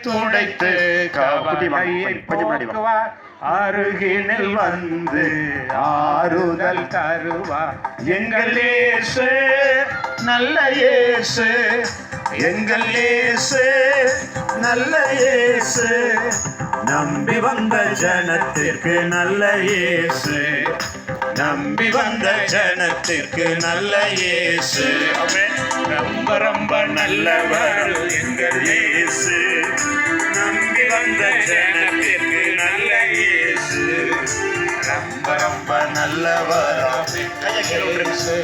துடைத்து கவலையை போக்குவார். அருகினில் வந்து ஆறுதல் தருவார். எங்கள் இயேசு நல்ல இயேசு, எங்கள் இயேசு நல்ல இயேசு, நம்பி வந்த ஜனத்திற்கு நல்ல இயேசு, நம்பி வந்த ஜனத்திற்கு நல்ல இயேசு. ரொம்ப ரொம்ப நல்லவர் எங்கள் இயேசு, நம்பி வந்த ஜனத்திற்கு நல்ல இயேசு, ரொம்ப ரொம்ப நல்லவர் இயேசு,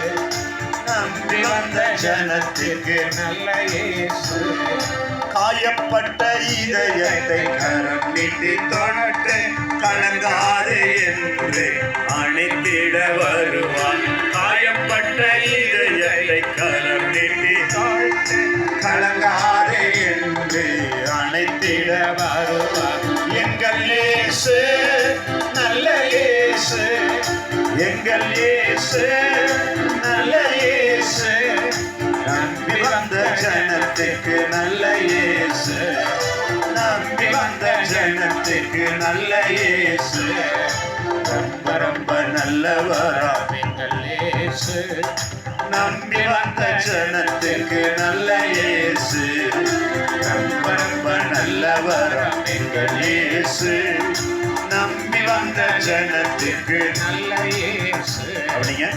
நம்பி வந்த ஜனத்திற்கு நல்ல இயேசு. காயப்பட்ட இதயத்தை கரம் நீட்டி தொடட்டு, கலங்காதே என்று அணைத்திட வருவார். காயப்பட்ட இதயத்தை கரம் நீட்டி தொடட்டு, கலங்காதே என்று அணைத்திட வருவார். எங்கள் இயேசு நல்ல இயேசு, எங்கள் இயேசு நல்ல இயேசு, நம்பி வந்த ஜனத்திற்கு நல்ல இயேசு, நம்பி வந்த ஜனத்திற்கு நல்ல இயேசு, ரொம்ப ரொம்ப நல்லவரா எங்கள் இயேசு, நம்பி வந்த ஜனத்திற்கு நல்ல இயேசு, ரொம்ப ரொம்ப நல்லவரா எங்கள் இயேசு, நம்பி வந்த ஜனத்திற்கு நல்ல இயேசு. அப்படிங்க.